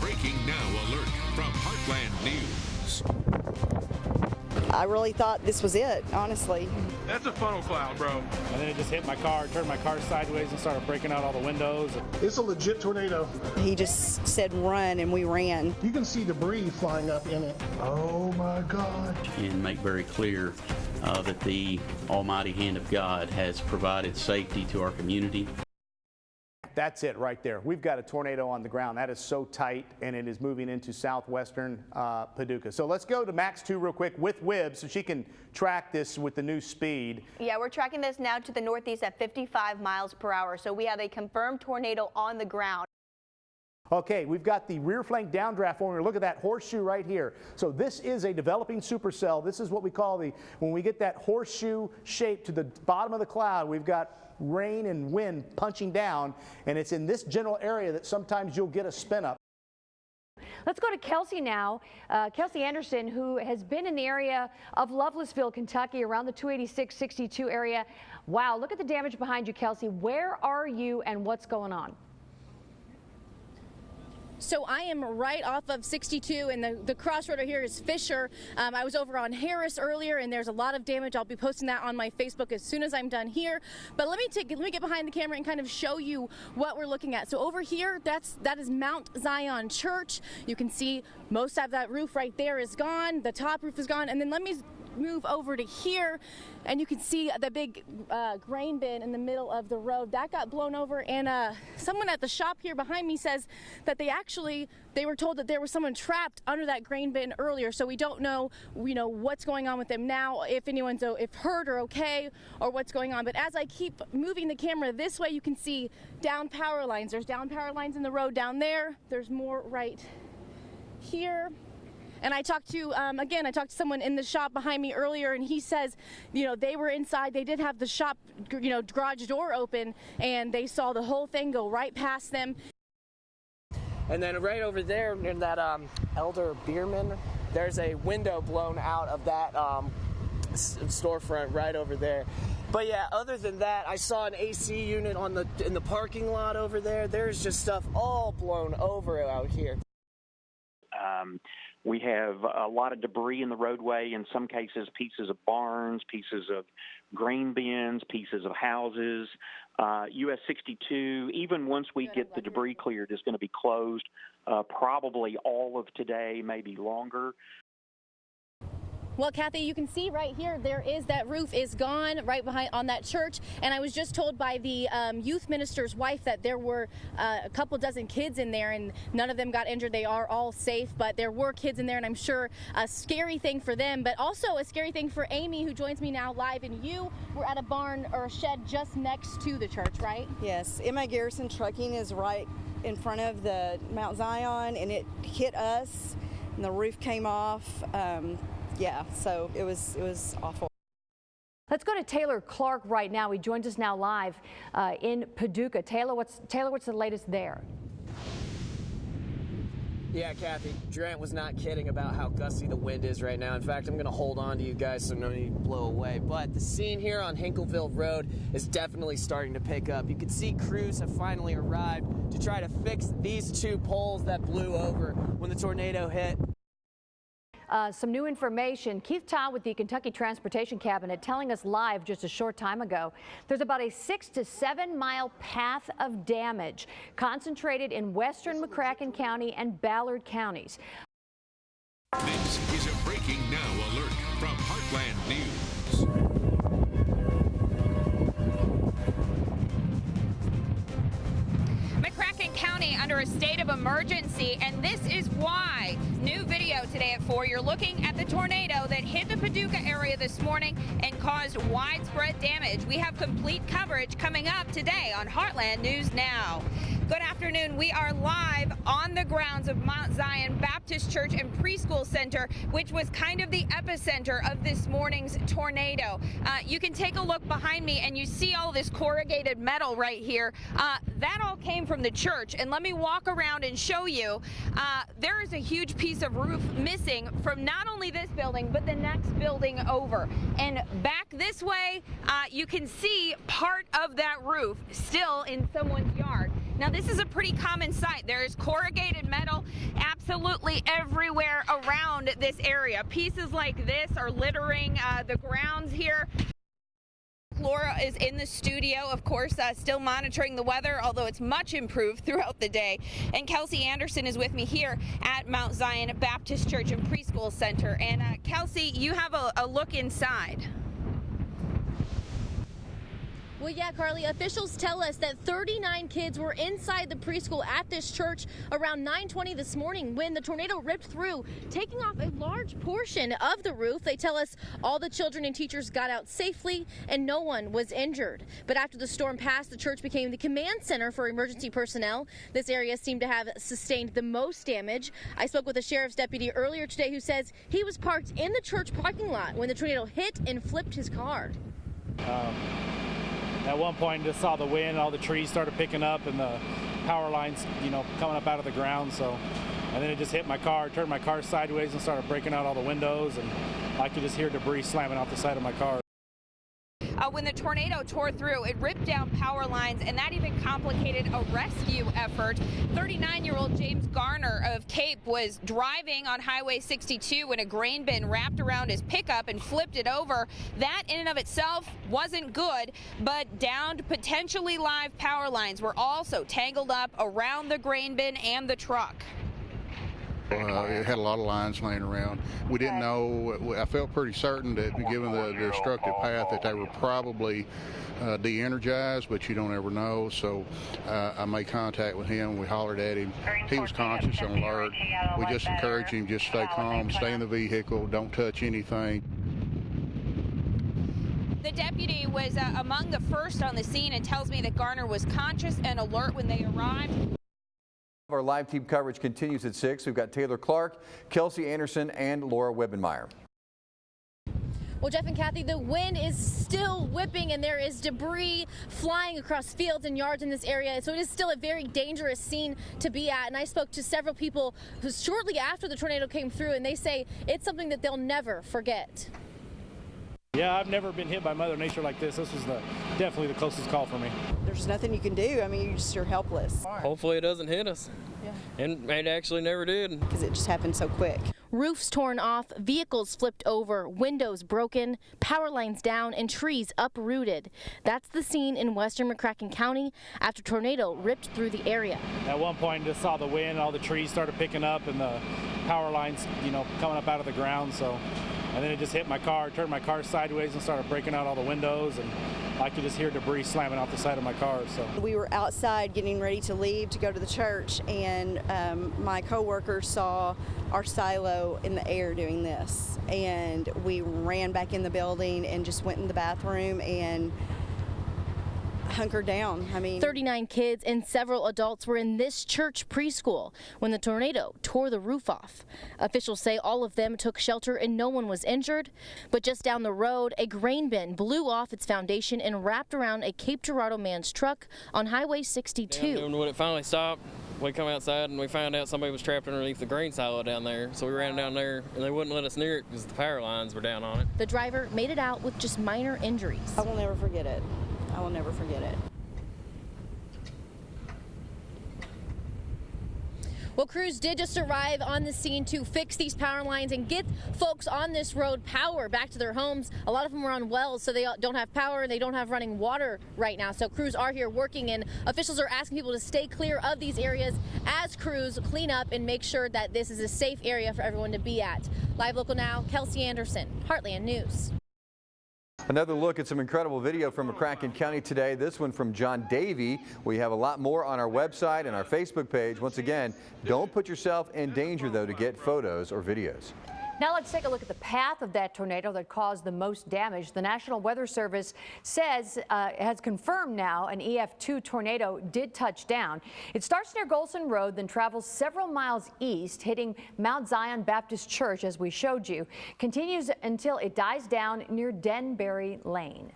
Breaking Now alert from Heartland News. I really thought this was it, honestly. That's a funnel cloud, bro. And then it just hit my car, turned my car sideways and started breaking out all the windows. It's a legit tornado. He just said run and we ran. You can see debris flying up in it. Oh my God. And make very clear that the almighty hand of God has provided safety to our community. That's it right there. We've got a tornado on the ground. That is so tight, and it is moving into southwestern Paducah. So let's go to Max 2 real quick with Wibb so she can track this with the new speed. Yeah, we're tracking this now to the northeast at 55 miles per hour. So we have a confirmed tornado on the ground. Okay, we've got the rear flank downdraft formula. Look at that horseshoe right here. So this is a developing supercell. This is what we call when we get that horseshoe shape to the bottom of the cloud, we've got rain and wind punching down, and it's in this general area that sometimes you'll get a spin up. Let's go to Kelsey now. Kelsey Anderson, who has been in the area of Lovelessville, Kentucky, around the 286-62 area. Wow, look at the damage behind you, Kelsey. Where are you and what's going on? So I am right off of 62, and the crossroad here is Fisher. I was over on Harris earlier, and there's a lot of damage. I'll be posting that on my Facebook as soon as I'm done here. But let me get behind the camera and kind of show you what we're looking at. So over here, that is Mount Zion Church. You can see most of that roof right there is gone. The top roof is gone, and then let me move over to here, and you can see the big grain bin in the middle of the road that got blown over. And someone at the shop here behind me says that they were told that there was someone trapped under that grain bin earlier. So we don't know, what's going on with them now, if anyone's hurt or okay, or what's going on. But as I keep moving the camera this way, you can see down power lines. There's down power lines in the road down there. There's more right here. And I talked to, someone in the shop behind me earlier, and he says, they were inside. They did have the shop, garage door open, and they saw the whole thing go right past them. And then right over there in that Elder Bierman, there's a window blown out of that storefront right over there. But yeah, other than that, I saw an AC unit in the parking lot over there. There's just stuff all blown over out here. We have a lot of debris in the roadway, in some cases pieces of barns, pieces of grain bins, pieces of houses. US 62, even once we get the debris cleared, is going to be closed probably all of today, maybe longer. Well, Kathy, you can see right here, that roof is gone right behind on that church. And I was just told by the youth minister's wife that there were a couple dozen kids in there, and none of them got injured. They are all safe, but there were kids in there, and I'm sure a scary thing for them, but also a scary thing for Amy, who joins me now live. And you were at a barn or a shed just next to the church, right? Yes, M.A. Garrison Trucking is right in front of the Mount Zion, and it hit us, and the roof came off. Yeah, so it was awful. Let's go to Taylor Clark right now. He joins us now live in Paducah. Taylor, what's the latest there? Yeah, Kathy, Durant was not kidding about how gusty the wind is right now. In fact, I'm going to hold on to you guys so no need to blow away. But the scene here on Hinkleville Road is definitely starting to pick up. You can see crews have finally arrived to try to fix these two poles that blew over when the tornado hit. Some new information. Keith Tile with the Kentucky Transportation Cabinet telling us live just a short time ago there's about a 6 to 7 mile path of damage concentrated in western McCracken County and Ballard counties. This is a Breaking Now alert from Heartland News. McCracken County under a state of emergency, and this is why. New video today at 4. You're looking at the tornado that hit the Paducah area this morning and caused widespread damage. We have complete coverage coming up today on Heartland News Now. Good afternoon. We are live on the grounds of Mount Zion Baptist Church and Preschool Center, which was kind of the epicenter of this morning's tornado. You can take a look behind me and you see all this corrugated metal right here. That all came from the church. And let me walk around and show you. There is a huge piece of roof missing from not only this building, but the next building over. And back this way, you can see part of that roof still in someone's yard. Now, this is a pretty common sight. There is corrugated metal absolutely everywhere around this area. Pieces like this are littering the grounds here. Laura is in the studio, of course, still monitoring the weather, although it's much improved throughout the day. And Kelsey Anderson is with me here at Mount Zion Baptist Church and Preschool Center. And Kelsey, you have a look inside. Well, yeah, Carly, officials tell us that 39 kids were inside the preschool at this church around 9:20 this morning when the tornado ripped through, taking off a large portion of the roof. They tell us all the children and teachers got out safely and no one was injured. But after the storm passed, the church became the command center for emergency personnel. This area seemed to have sustained the most damage. I spoke with a sheriff's deputy earlier today who says he was parked in the church parking lot when the tornado hit and flipped his car. At one point, just saw the wind, all the trees started picking up, and the power lines, coming up out of the ground. And then it just hit my car, turned my car sideways, and started breaking out all the windows, and I could just hear debris slamming off the side of my car. When the tornado tore through, it ripped down power lines, and that even complicated a rescue effort. 39-year-old James Garner of Cape was driving on Highway 62 when a grain bin wrapped around his pickup and flipped it over. That in and of itself wasn't good, but downed, potentially live power lines were also tangled up around the grain bin and the truck. It had a lot of lines laying around. We didn't know. I felt pretty certain that given the destructive path that they were probably de-energized, but you don't ever know. So I made contact with him. We hollered at him. He was conscious and alert. We just encouraged him, just stay calm, stay in the vehicle, don't touch anything. The deputy was among the first on the scene and tells me that Garner was conscious and alert when they arrived. Our live team coverage continues at 6. We've got Taylor Clark, Kelsey Anderson, and Laura Wibbenmeyer. Well, Jeff and Kathy, the wind is still whipping and there is debris flying across fields and yards in this area. So it is still a very dangerous scene to be at. And I spoke to several people who shortly after the tornado came through, and they say it's something that they'll never forget. Yeah, I've never been hit by Mother Nature like this. This was definitely the closest call for me. There's nothing you can do. I mean, you're helpless. Hopefully it doesn't hit us. Yeah. And it actually never did. Because it just happened so quick. Roofs torn off, vehicles flipped over, windows broken, power lines down, and trees uprooted. That's the scene in western McCracken County after tornado ripped through the area. At one point, just saw the wind, all the trees started picking up, and the power lines, coming up out of the ground. And then it just hit my car, turned my car sideways, and started breaking out all the windows, and I could just hear debris slamming off the side of my car. We were outside getting ready to leave to go to the church, and my coworker saw our silo in the air doing this, and we ran back in the building and just went in the bathroom and hunkered down. 39 kids and several adults were in this church preschool when the tornado tore the roof off. Officials say all of them took shelter and no one was injured. But just down the road, a grain bin blew off its foundation and wrapped around a Cape Girardeau man's truck on Highway 62. Yeah, when it finally stopped, we come outside and we found out somebody was trapped underneath the grain silo down there. So we ran down there and they wouldn't let us near it because the power lines were down on it. The driver made it out with just minor injuries. I will never forget it. I will never forget it. Well, crews did just arrive on the scene to fix these power lines and get folks on this road power back to their homes. A lot of them are on wells, so they don't have power and they don't have running water right now. So crews are here working, and officials are asking people to stay clear of these areas as crews clean up and make sure that this is a safe area for everyone to be at. Live Local Now, Kelsey Anderson, Heartland News. Another look at some incredible video from McCracken County today. This one from John Davey. We have a lot more on our website and our Facebook page. Once again, don't put yourself in danger, though, to get photos or videos. Now let's take a look at the path of that tornado that caused the most damage. The National Weather Service says has confirmed now an EF2 tornado did touch down. It starts near Golson Road, then travels several miles east, hitting Mount Zion Baptist Church, as we showed you. Continues until it dies down near Denbury Lane.